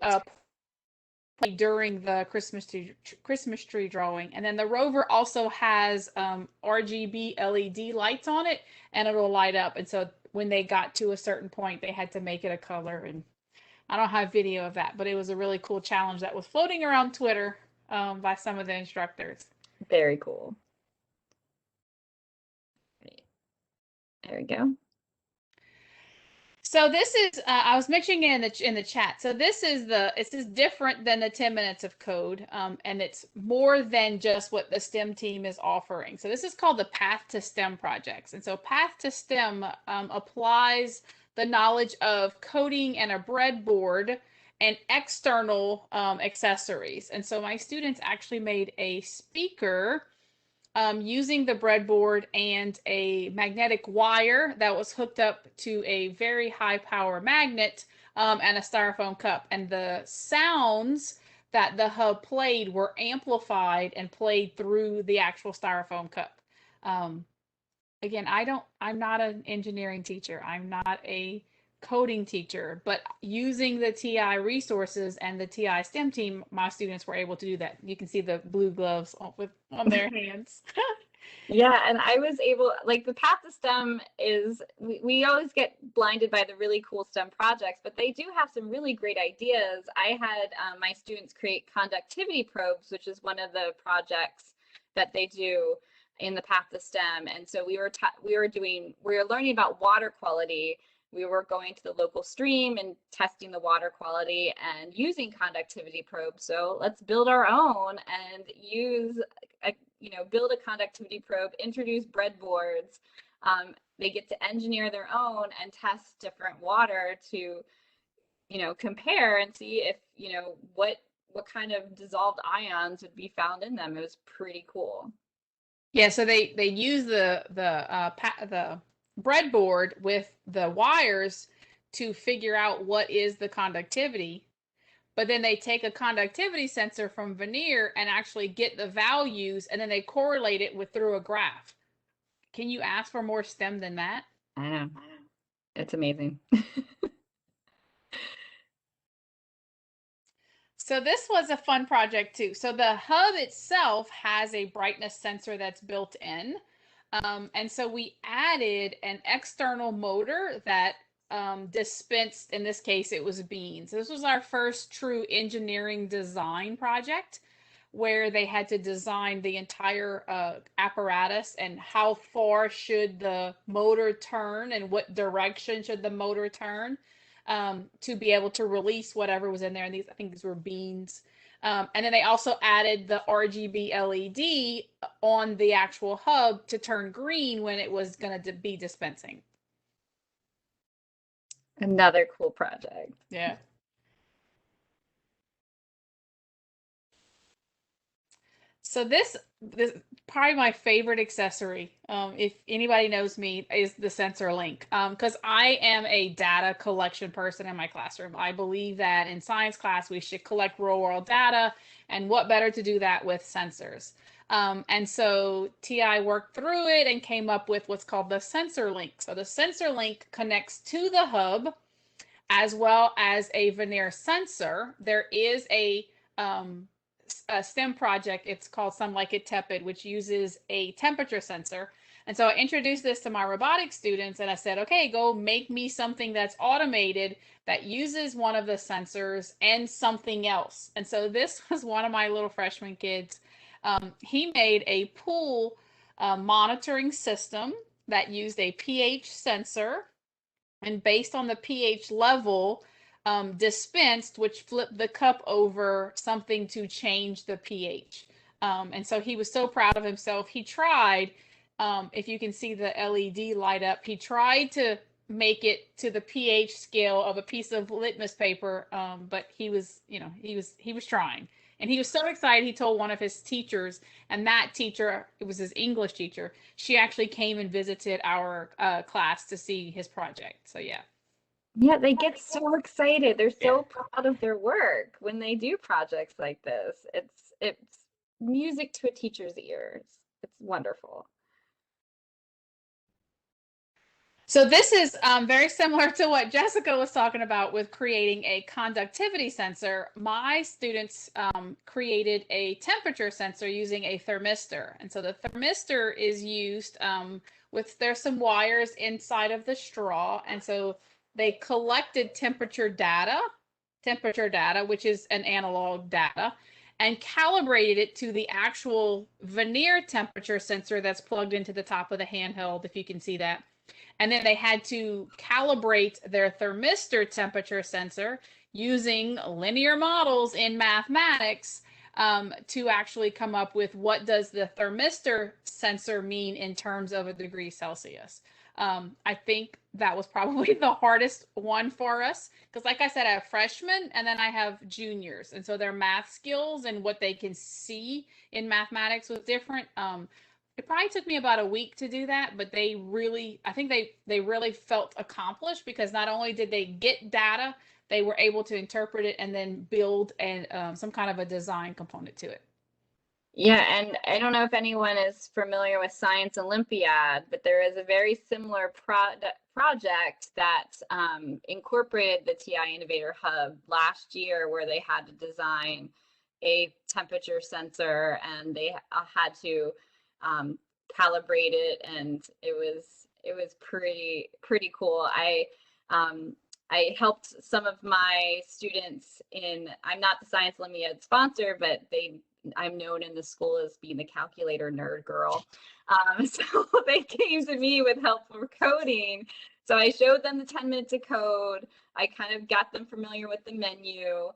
play during the Christmas tree drawing. And then the Rover also has RGB LED lights on it, and it'll light up. And so when they got to a certain point, they had to make it a color. And I don't have video of that, but it was a really cool challenge that was floating around Twitter by some of the instructors. Very cool. There we go. So this is, I was mentioning it in the chat. So this is different than the 10 minutes of code. And it's more than just what the STEM team is offering. So this is called the Path to STEM projects. And so Path to STEM applies the knowledge of coding and a breadboard and external accessories. And so my students actually made a speaker using the breadboard and a magnetic wire that was hooked up to a very high power magnet and a styrofoam cup. And the sounds that the hub played were amplified and played through the actual styrofoam cup. Again, I'm not an engineering teacher. I'm not a coding teacher, but using the TI resources and the TI STEM team, my students were able to do that. You can see the blue gloves on their hands. Yeah, and I was able, like the Path to STEM is, we always get blinded by the really cool STEM projects, but they do have some really great ideas. I had my students create conductivity probes, which is one of the projects. that they do in the Path to STEM. And so we were learning about water quality. We were going to the local stream and testing the water quality and using conductivity probes. So let's build our own and build a conductivity probe, introduce breadboards. They get to engineer their own and test different water to, compare and see if, what kind of dissolved ions would be found in them. It was pretty cool. Yeah, so they use the breadboard with the wires to figure out what is the conductivity, but then they take a conductivity sensor from veneer and actually get the values, and then they correlate it through a graph. Can you ask for more STEM than that? I know. It's amazing. So this was a fun project too. So the hub itself has a brightness sensor that's built in. And so we added an external motor that dispensed, in this case, it was beans. This was our first true engineering design project where they had to design the entire apparatus and how far should the motor turn and what direction should the motor turn to be able to release whatever was in there. And I think these were beans. And then they also added the RGB LED on the actual hub to turn green when it was going to be dispensing. Another cool project. Yeah. So this probably my favorite accessory, if anybody knows me, is the sensor link. Because I am a data collection person in my classroom. I believe that in science class we should collect real world data, and what better to do that with sensors. And so TI worked through it and came up with what's called the sensor link. So the sensor link connects to the hub as well as a veneer sensor. There is a STEM project. It's called Some Like It Tepid, which uses a temperature sensor. And so I introduced this to my robotics students and I said, okay, go make me something that's automated that uses one of the sensors and something else. And so this was one of my little freshman kids. He made a pool monitoring system that used a pH sensor, and based on the pH level, dispensed, which flipped the cup over something to change the pH. And so he was so proud of himself. He tried, if you can see the LED light up, he tried to make it to the pH scale of a piece of litmus paper, but he was trying. And he was so excited, he told one of his teachers, and that teacher, it was his English teacher, she actually came and visited our class to see his project. So yeah. Yeah, they get so excited. They're so proud of their work when they do projects like this. It's music to a teacher's ears. It's wonderful. So this is very similar to what Jessica was talking about with creating a conductivity sensor. My students created a temperature sensor using a thermistor. And so the thermistor is used there's some wires inside of the straw. And so they collected temperature data, which is an analog data, and calibrated it to the actual veneer temperature sensor that's plugged into the top of the handheld, if you can see that. And then they had to calibrate their thermistor temperature sensor using linear models in mathematics to actually come up with what does the thermistor sensor mean in terms of a degree Celsius. I think that was probably the hardest one for us because, like I said, I have freshmen and then I have juniors. And so their math skills and what they can see in mathematics was different. It probably took me about a week to do that, but I think they really felt accomplished because not only did they get data, they were able to interpret it and then build some kind of a design component to it. Yeah, and I don't know if anyone is familiar with Science Olympiad, but there is a very similar project that incorporated the TI Innovator Hub last year where they had to design a temperature sensor and they had to calibrate it, and it was pretty cool. I helped some of my students I'm not the Science Olympiad sponsor, but I'm known in the school as being the calculator nerd girl. So they came to me with help for coding. So I showed them the 10 minutes to code. I kind of got them familiar with the menu.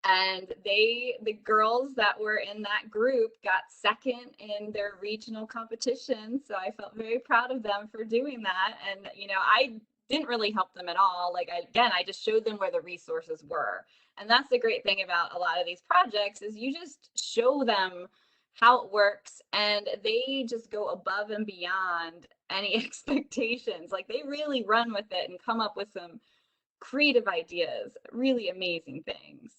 And the girls that were in that group got second in their regional competition. So I felt very proud of them for doing that. And, you know, I didn't really help them at all. Like, I just showed them where the resources were. And that's the great thing about a lot of these projects is you just show them how it works and they just go above and beyond any expectations. Like, they really run with it and come up with some creative ideas, really amazing things.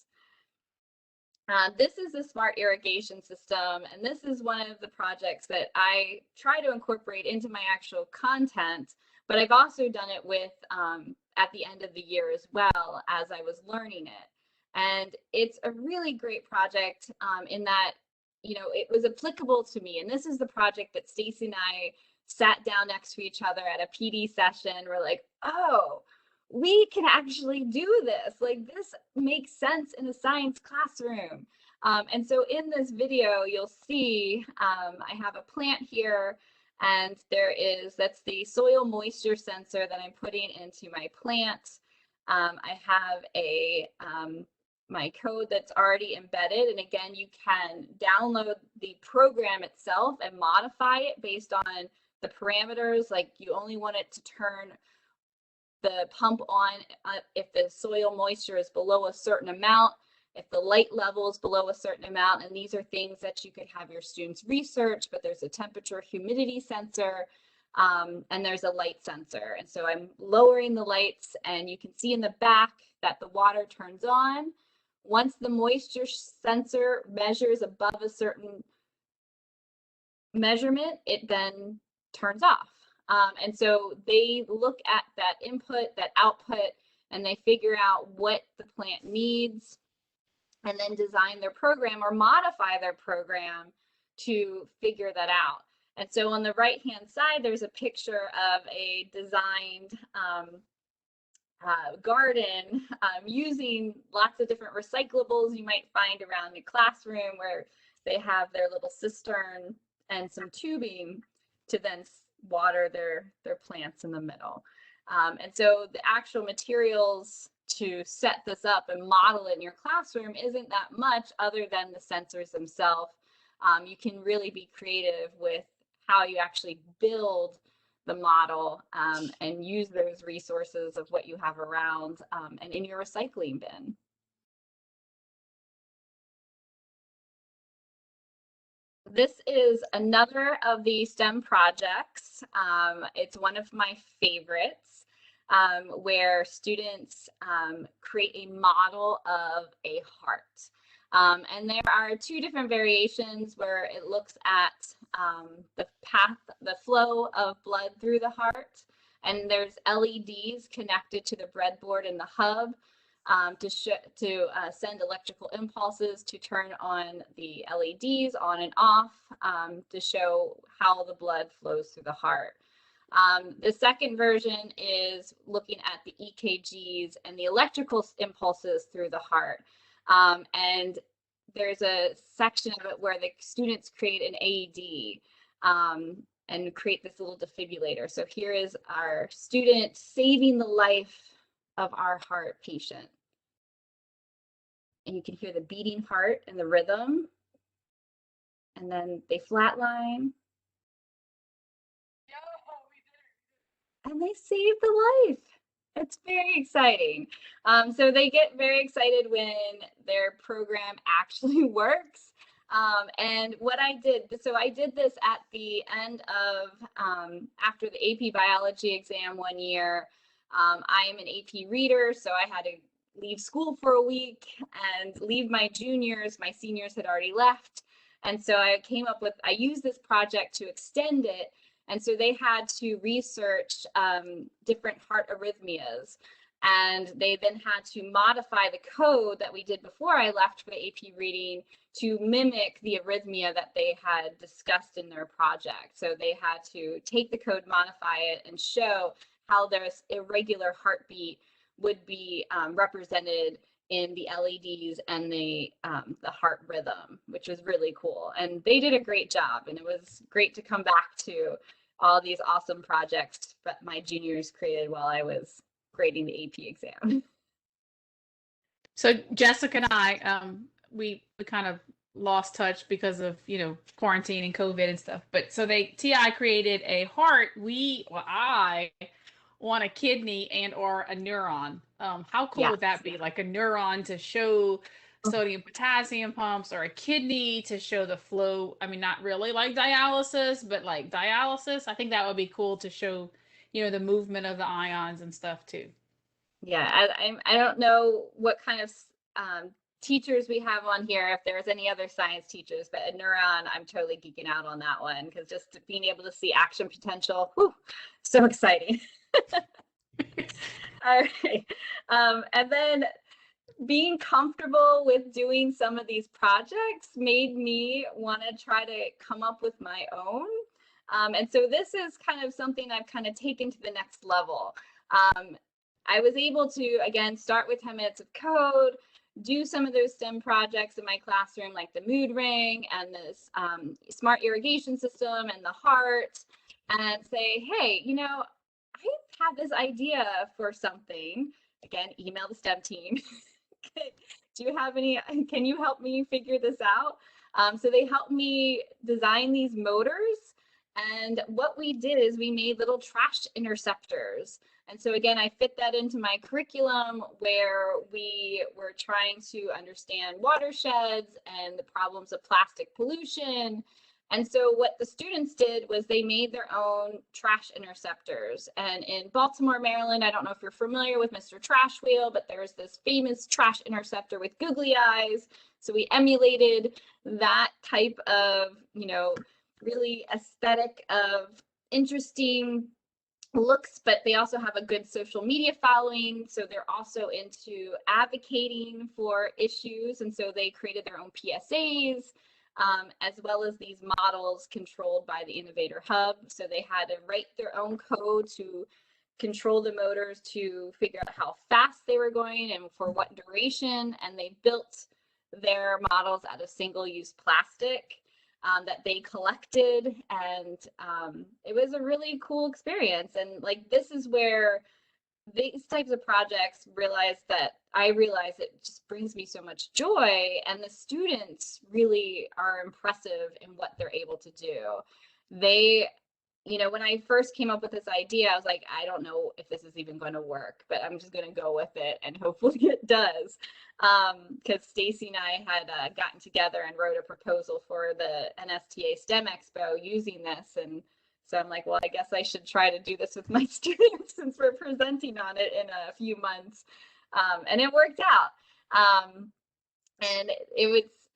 This is the smart irrigation system, and this is one of the projects that I try to incorporate into my actual content, but I've also done it with at the end of the year as well as I was learning it. And it's a really great project in that, you know, it was applicable to me. And this is the project that Stacy and I sat down next to each other at a PD session. We're like, oh, we can actually do this. Like, this makes sense in a science classroom. And so in this video, you'll see I have a plant here, and that's the soil moisture sensor that I'm putting into my plant. I have my code that's already embedded. And again, you can download the program itself and modify it based on the parameters. Like, you only want it to turn the pump on if the soil moisture is below a certain amount, if the light level is below a certain amount. And these are things that you could have your students research, but there's a temperature humidity sensor, and there's a light sensor. And so I'm lowering the lights, and you can see in the back that the water turns on. Once the moisture sensor measures above a certain measurement, it then turns off. And so they look at that input, that output, and they figure out what the plant needs and then design their program or modify their program to figure that out. And so on the right-hand side, there's a picture of a designed garden using lots of different recyclables you might find around the classroom, where they have their little cistern and some tubing to then water their plants in the middle. And so the actual materials to set this up and model it in your classroom isn't that much other than the sensors themselves. You can really be creative with how you actually build the model and use those resources of what you have around and in your recycling bin. This is another of the STEM projects. It's one of my favorites, where students create a model of a heart. And there are two different variations where it looks at the flow of blood through the heart. And there's LEDs connected to the breadboard in the hub to send electrical impulses to turn on the LEDs on and off to show how the blood flows through the heart. The second version is looking at the EKGs and the electrical impulses through the heart. And there's a section of it where the students create an AED and create this little defibrillator. So here is our student saving the life of our heart patient. And you can hear the beating heart and the rhythm. And then they flatline. And they save the life. It's very exciting. So they get very excited when their program actually works. And what I did, so I did this at the end of, after the AP biology exam one year. I am an AP reader, so I had to leave school for a week and leave my juniors. My seniors had already left. And so I came up with, I used this project to extend it. And so they had to research different heart arrhythmias. And they then had to modify the code that we did before I left for the AP reading to mimic the arrhythmia that they had discussed in their project. So they had to take the code, modify it, and show how their irregular heartbeat would be represented in the LEDs and the heart rhythm, which was really cool. And they did a great job. And it was great to come back to all these awesome projects that my juniors created while I was grading the AP exam. So Jessica and I, we kind of lost touch because of, quarantine and COVID and stuff. But so TI created a heart. I want a kidney and or a neuron. How cool would that be? Like a neuron to show sodium potassium pumps, or a kidney to show the flow. I mean, not really like dialysis, but like dialysis. I think that would be cool to show, the movement of the ions and stuff too. Yeah, I don't know what kind of teachers we have on here, if there's any other science teachers, but a neuron, I'm totally geeking out on that one, because just being able to see action potential, whew, so exciting. All right. And then being comfortable with doing some of these projects made me want to try to come up with my own. And so this is kind of something I've kind of taken to the next level. I was able to, again, start with 10 minutes of code, do some of those STEM projects in my classroom, like the mood ring and this smart irrigation system and the heart, and say, hey, I have this idea for something. Again, email the STEM team. Do you have any, can you help me figure this out? So they helped me design these motors. And what we did is we made little trash interceptors. And so again, I fit that into my curriculum, where we were trying to understand watersheds and the problems of plastic pollution. And so what the students did was they made their own trash interceptors. And in Baltimore, Maryland, I don't know if you're familiar with Mr. Trash Wheel, but there's this famous trash interceptor with googly eyes. So we emulated that type of, really aesthetic of interesting looks, but they also have a good social media following. So they're also into advocating for issues. And so they created their own PSAs, as well as these models controlled by the Innovator Hub. So they had to write their own code to control the motors, to figure out how fast they were going and for what duration. And they built their models out of single-use plastic that they collected. And it was a really cool experience. And like, this is where these types of projects I realize it just brings me so much joy, and the students really are impressive in what they're able to do. They, when I first came up with this idea, I was like, I don't know if this is even going to work, but I'm just going to go with it, and hopefully it does. Because Stacy and I had gotten together and wrote a proposal for the NSTA STEM Expo using this, and so I'm like, well, I guess I should try to do this with my students since we're presenting on it in a few months. And it worked out. And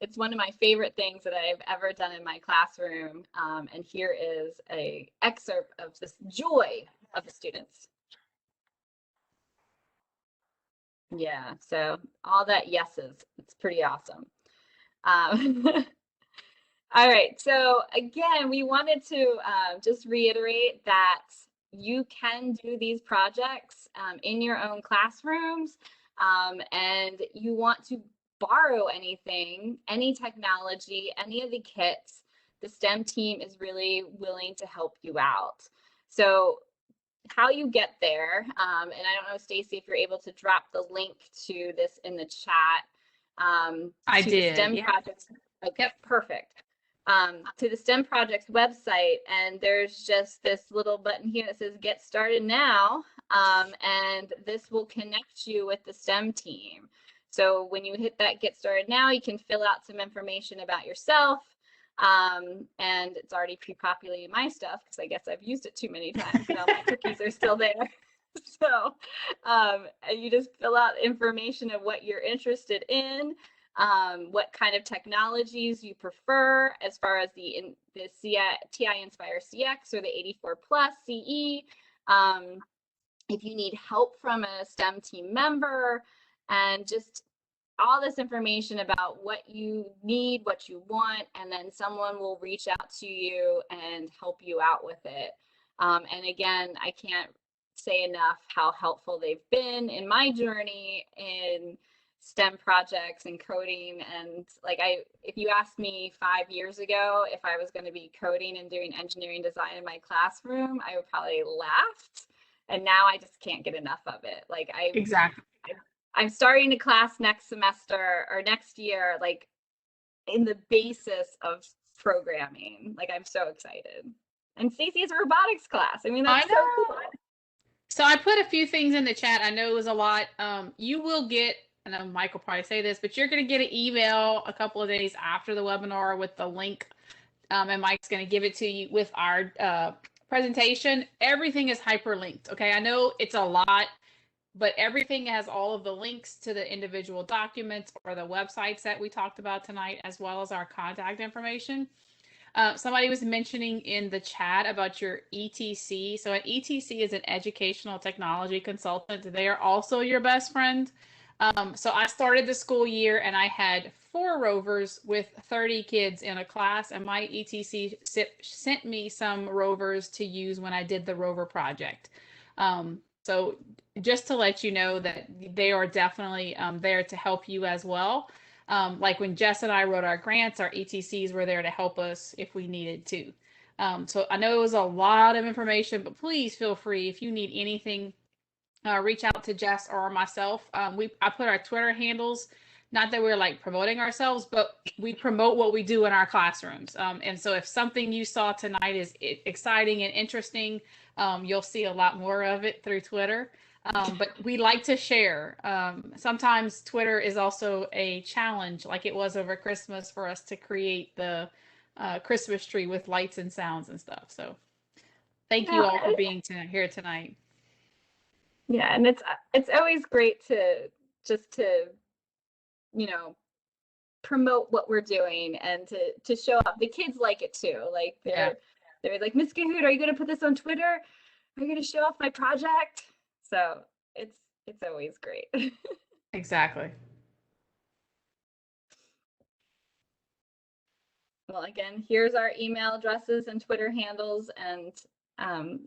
it's one of my favorite things that I've ever done in my classroom. And here is an excerpt of this joy of the students. Yeah, so all that yeses, it's pretty awesome. All right, so again, we wanted to just reiterate that you can do these projects in your own classrooms, and you want to borrow anything, any technology, any of the kits. The STEM team is really willing to help you out. So how you get there, and I don't know, Stacy, if you're able to drop the link to this in the chat. I did. STEM projects. Okay, yep. Perfect. To the STEM Projects website, and there's just this little button here that says Get Started Now, and this will connect you with the STEM team. So when you hit that Get Started Now, you can fill out some information about yourself, and it's already pre-populated my stuff because I guess I've used it too many times and all my cookies are still there. So you just fill out information of what you're interested in, what kind of technologies you prefer as far as the TI-Nspire CX or the 84 Plus CE. If you need help from a STEM team member, and just all this information about what you need, what you want, and then someone will reach out to you and help you out with it. And again, I can't say enough how helpful they've been in my journey in STEM projects and coding. And like if you asked me 5 years ago if I was going to be coding and doing engineering design in my classroom, I would probably laughed. And now I just can't get enough of it. Like Exactly. I'm starting a class next semester or next year, like in the basis of programming. Like I'm so excited. And Stacey has a robotics class. I mean, I that's know. so cool. So I put a few things in the chat. I know it was a lot. You will get, I know Mike will probably say this, but you're going to get an email a couple of days after the webinar with the link. And Mike's going to give it to you with our presentation. Everything is hyperlinked. Okay. I know it's a lot, but everything has all of the links to the individual documents or the websites that we talked about tonight, as well as our contact information. Somebody was mentioning in the chat about your ETC. So an ETC is an educational technology consultant. They are also your best friend. So I started the school year and I had 4 rovers with 30 kids in a class, and my ETC sent me some rovers to use when I did the rover project. So just to let you know that they are definitely there to help you as well. Like when Jess and I wrote our grants, our ETCs were there to help us if we needed to. So I know it was a lot of information, but please feel free if you need anything, reach out to Jess or myself. I put our Twitter handles, not that we're like promoting ourselves, but we promote what we do in our classrooms. And so if something you saw tonight is exciting and interesting, you'll see a lot more of it through Twitter. But we like to share. Sometimes Twitter is also a challenge, like it was over Christmas for us to create the Christmas tree with lights and sounds and stuff. So thank you all for being here tonight. Yeah, and it's always great to just to, you know, promote what we're doing and to show up. The kids like it too. Like they're like, Miss Kahoot, are you going to put this on Twitter? Are you going to show off my project? So it's always great. Exactly. Well, again, here's our email addresses and Twitter handles, and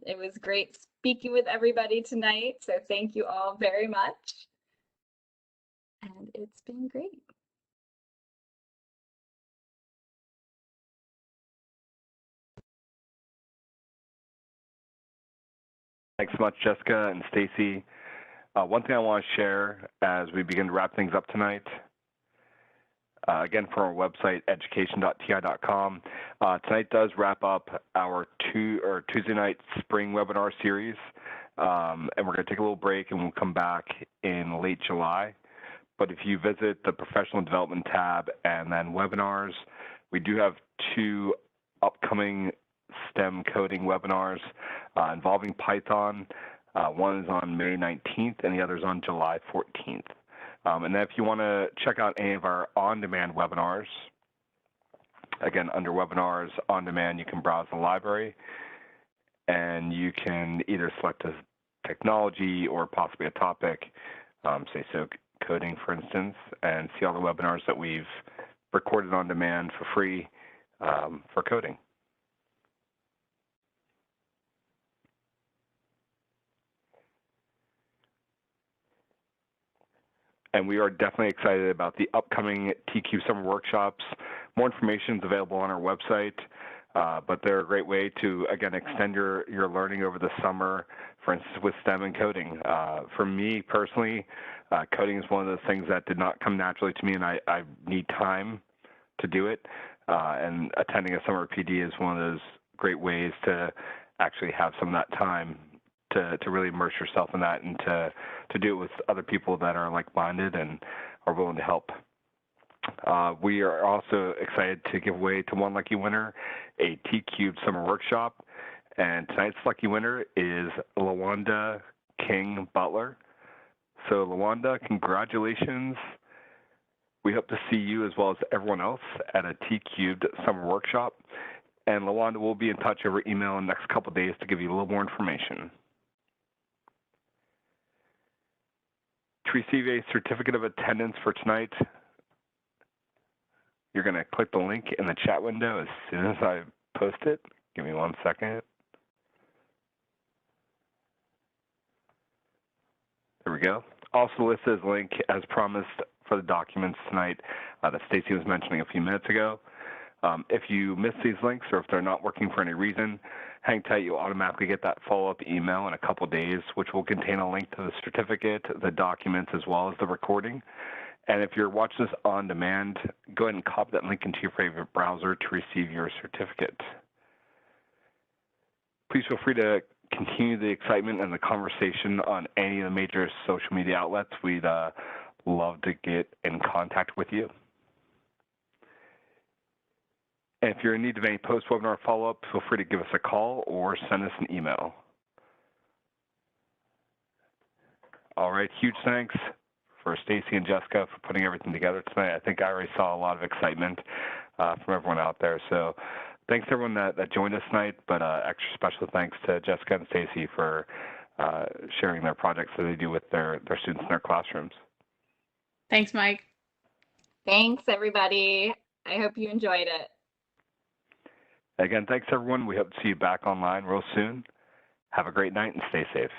it was great speaking with everybody tonight. So thank you all very much. And it's been great. Thanks so much, Jessica and Stacy. One thing I want to share as we begin to wrap things up tonight, again, from our website, education.ti.com, tonight does wrap up our Tuesday night spring webinar series, and we're going to take a little break and we'll come back in late July. But if you visit the professional development tab and then webinars, we do have 2 upcoming STEM coding webinars involving Python. One is on May 19th and the other is on July 14th. And then if you want to check out any of our on-demand webinars, again, under webinars on demand, you can browse the library and you can either select a technology or possibly a topic, say so coding, for instance, and see all the webinars that we've recorded on demand for free for coding. And we are definitely excited about the upcoming TQ summer workshops. More information is available on our website, but they're a great way to, again, extend your learning over the summer, for instance, with STEM and coding. For me personally, coding is one of those things that did not come naturally to me, and I need time to do it. And attending a summer PD is one of those great ways to actually have some of that time to really immerse yourself in that and to do it with other people that are like-minded and are willing to help. We are also excited to give away to one lucky winner a T-Cubed summer workshop, and tonight's lucky winner is LaWanda King Butler. So LaWanda, congratulations. We hope to see you as well as everyone else at a T-Cubed summer workshop, and LaWanda will be in touch over email in the next couple of days to give you a little more information. To receive a certificate of attendance for tonight, you're going to click the link in the chat window as soon as I post it. Give me 1 second. There we go. Also listed as link, as promised, for for the documents tonight that Stacy was mentioning a few minutes ago. If you miss these links or if they're not working for any reason, hang tight. You'll automatically get that follow-up email in a couple days, which will contain a link to the certificate, the documents, as well as the recording. And if you're watching this on demand, go ahead and copy that link into your favorite browser to receive your certificate. Please feel free to continue the excitement and the conversation on any of the major social media outlets. We'd love to get in contact with you. And if you're in need of any post-webinar follow-up, feel free to give us a call or send us an email. All right, huge thanks for Stacy and Jessica for putting everything together tonight. I think I already saw a lot of excitement from everyone out there. So thanks to everyone that joined us tonight, but extra special thanks to Jessica and Stacy for sharing their projects that they do with their students in their classrooms. Thanks, Mike. Thanks, everybody. I hope you enjoyed it. Again, thanks, everyone. We hope to see you back online real soon. Have a great night and stay safe.